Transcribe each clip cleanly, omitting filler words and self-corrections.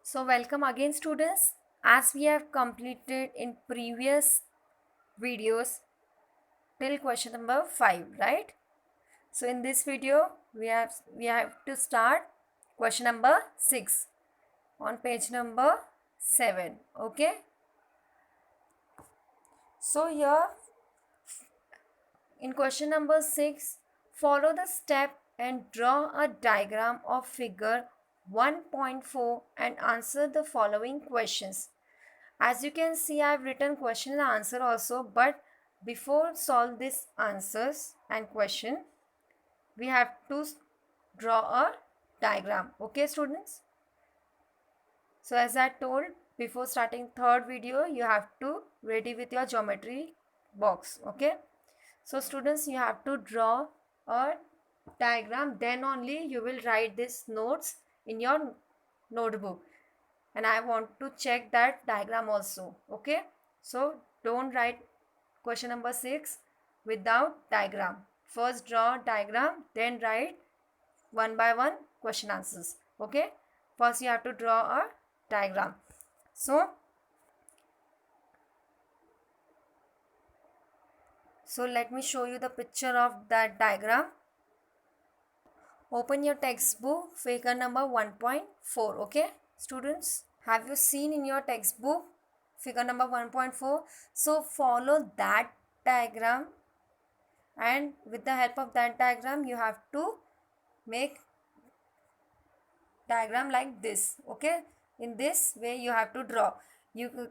So welcome again students. As we have completed in previous videos till question number 5, right? So in this video we have to start question number 6 on page number 7, okay? So here in question number 6, follow the step and draw a diagram of figure 1.4 and answer the following questions. As you can see, I have written question and answer also, but before solve these answers and question, we have to draw a diagram. Okay, students? So as I told, before starting third video, you have to ready with your geometry box. Okay? So students, you have to draw a diagram. Then only you will write these notes in your notebook. And I want to check that diagram also. Okay? So don't write question number 6 without diagram. First draw diagram, then write one by one question answers. Okay? First you have to draw a diagram. So let me show you the picture of that diagram. Open your textbook figure number 1.4. Okay, students, have you seen in your textbook figure number 1.4? So follow that diagram, and with the help of that diagram you have to make diagram like this. Okay, in this way you have to draw. You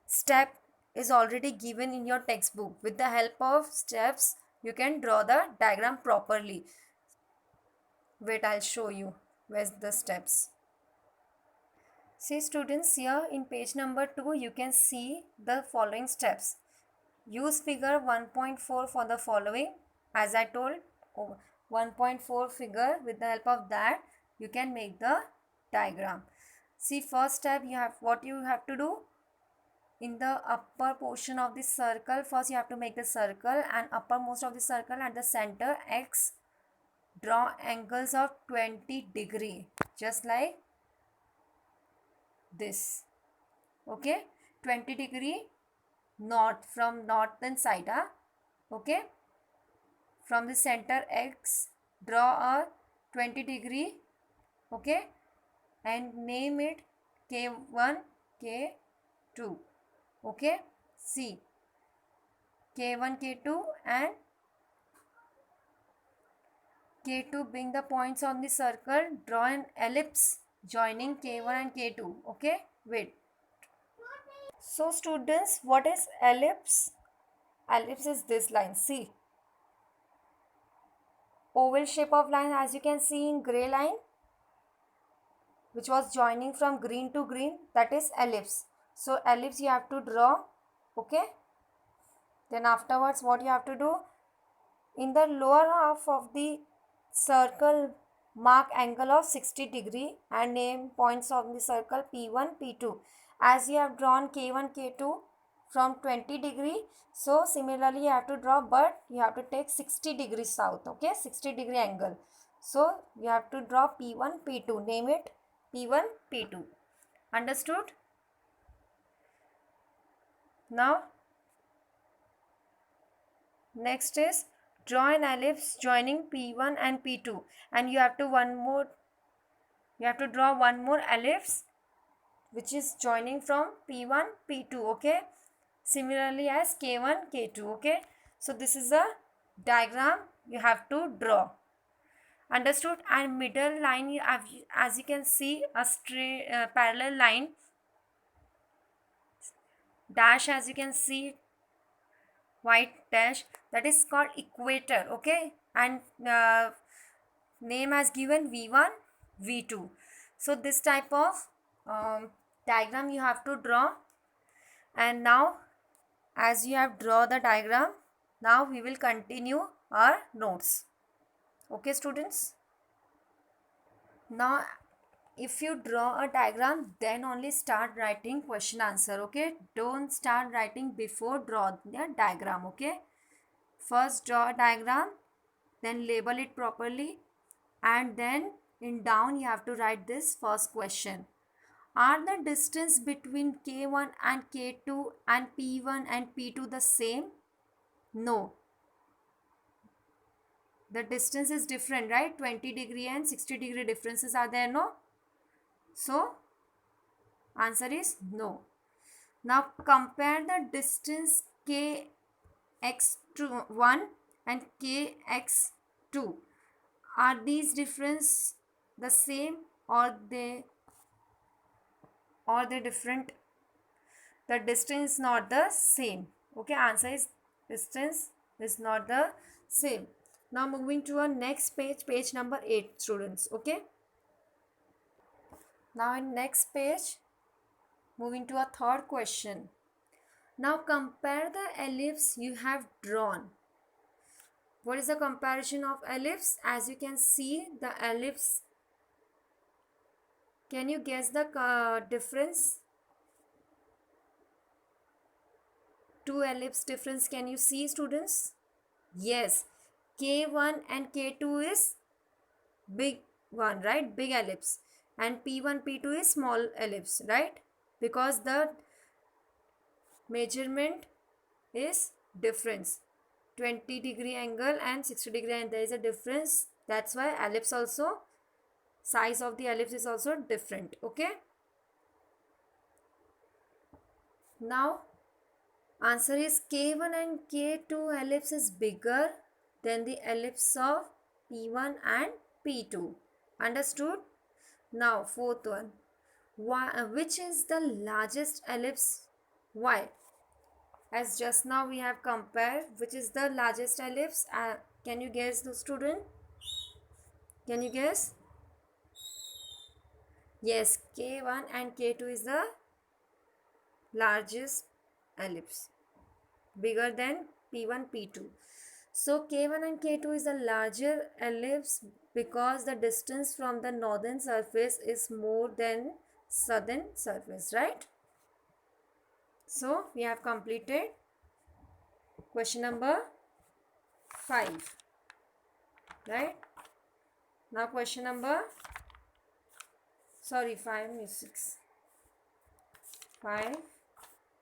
step is already given in your textbook. With the help of steps you can draw the diagram properly. Wait, I'll show you where's the steps. See students, here in page number 2 you can see the following steps. Use figure 1.4 for the following. As I told, 1.4 figure, with the help of that you can make the diagram. See, first step, what you have to do. In the upper portion of the circle, first you have to make the circle, and uppermost of the circle at the center X, draw angles of 20 degree, just like this. Okay, 20 degree north, from northern side. Okay, from the center X, draw a 20 degree. Okay, and name it K1, K2. Okay, see, K1, K2 and K2 being the points on the circle. Draw an ellipse joining K1 and K2. Okay, wait. So students, what is ellipse? Ellipse is this line. See, oval shape of line, as you can see in gray line, which was joining from green to green, that is ellipse. So ellipse you have to draw. Okay, then afterwards what you have to do, in the lower half of the circle mark angle of 60 degree and name points of the circle P1, P2. As you have drawn K1, K2 from 20 degree, so similarly you have to draw, but you have to take 60 degrees south. Okay, 60 degree angle. So you have to draw P1, P2. Name it P1, P2. Understood? Now next is draw an ellipse joining P1 and P2, and you have to draw one more ellipse which is joining from P1, P2. Okay, similarly as K1, K2. Okay, so this is a diagram you have to draw. Understood? And middle line, you have, as you can see, a straight parallel line dash, as you can see, white dash, that is called equator. Okay, and name has given V1, V2. So this type of diagram you have to draw. And now as you have drawn the diagram, now we will continue our notes. Okay students, now if you draw a diagram, then only start writing question answer. Okay, don't start writing before draw the diagram. Okay, first draw a diagram, then label it properly, and then in down you have to write this first question. Are the distance between K1 and K2 and P1 and P2 the same? No. The distance is different, right? 20 degree and 60 degree differences are there, no? So, answer is no. Now, compare the distance kx1 and kx2. Are these difference the same or they different? The distance is not the same. Okay, answer is distance is not the same. Now moving to our next page, page number 8, students. Okay, now in next page, moving to a third question. Now compare the ellipse you have drawn. What is the comparison of ellipse? As you can see, the ellipse, can you guess the difference? Two ellipse difference, can you see, students? Yes, K1 and K2 is big one, right? Big ellipse. And P1, P2 is small ellipse, right? Because the measurement is difference. 20 degree angle and 60 degree, and there is a difference. That's why ellipse also, size of the ellipse is also different. Okay. Now answer is K1 and K2 ellipse is bigger than the ellipse of P1 and P2. Understood? Now fourth one. Which is the largest ellipse? Why? As just now we have compared, which is the largest ellipse? Can you guess, the student? Can you guess? Yes, K1 and K2 is the largest ellipse, bigger than P1, P2. So K1 and K2 is the larger ellipse because the distance from the northern surface is more than southern surface, right? So we have completed question number 5, right? Now question number, 5 is 6. 5.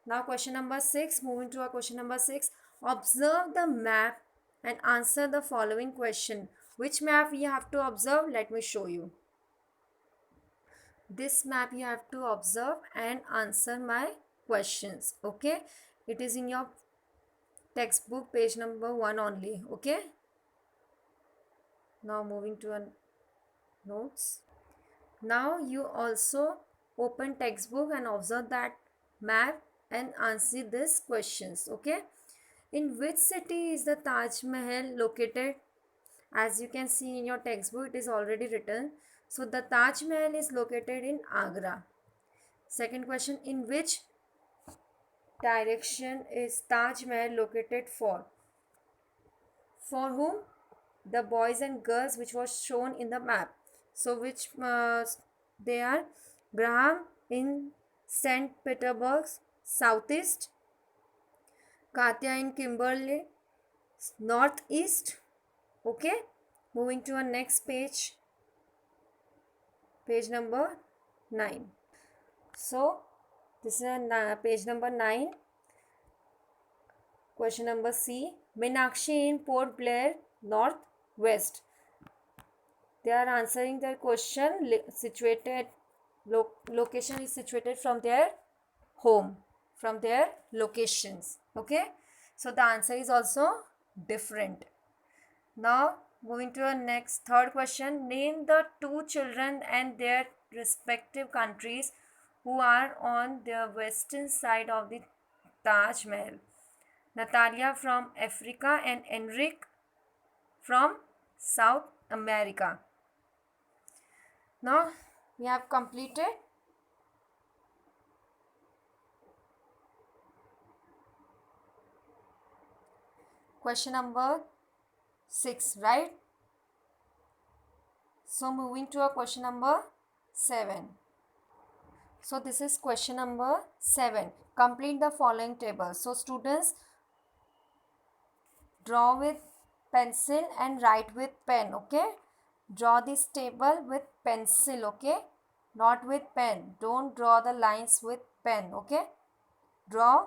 Now question number 6, moving to our question number 6. Observe the map and answer the following question. Which map you have to observe? Let me show you. This map you have to observe and answer my questions. Okay, it is in your textbook, page number 1 only. Okay, now moving to a notes. Now you also open textbook and observe that map and answer these questions. Okay, in which city is the Taj Mahal located? As you can see in your textbook, it is already written. So the Taj Mahal is located in Agra. Second question, in which direction is Taj Mahal located for? For whom? The boys and girls, which was shown in the map. So which they are? Graham in St. Petersburg, southeast. Katya in Kimberley, northeast. Okay, moving to our next page, page number 9. So this is page number 9. Question number C. Meenakshi in Port Blair, northwest. They are answering their question. Situated location is situated from their home, from their locations. Okay, so the answer is also different. Now moving to our next, third question. Name the 2 children and their respective countries who are on the western side of the Taj Mahal. Natalia from Africa and Enrique from South America. Now we have completed question number 6, right? So moving to our question number 7. So this is question number 7. Complete the following table. So students, draw with pencil and write with pen. Okay, draw this table with pencil. Okay, not with pen. Don't draw the lines with pen, okay? Draw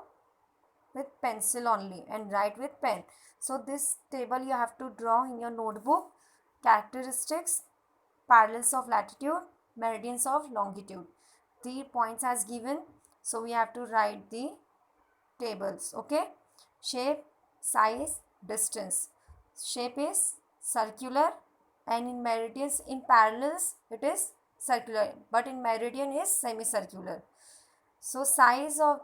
with pencil only and write with pen. So this table you have to draw in your notebook. Characteristics, parallels of latitude, meridians of longitude. 3 points as given. So we have to write the tables, okay? Shape, size, distance. Shape is circular, and in meridians, in parallels it is circular, but in meridian is semicircular. So size of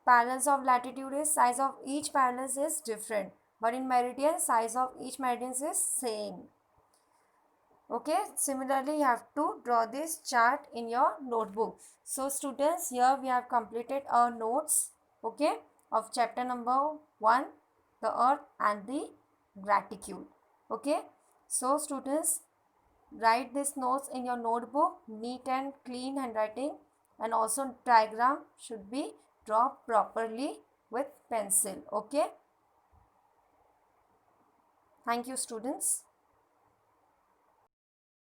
parallels of latitude is, size of each parallels is different, but in meridian size of each meridian is same. Okay, similarly you have to draw this chart in your notebook. So students, here we have completed our notes, okay, of chapter number 1, the earth and the gratitude. Okay, so students, write these notes in your notebook, neat and clean handwriting, and also diagram should be drawn properly with pencil. Okay, thank you students.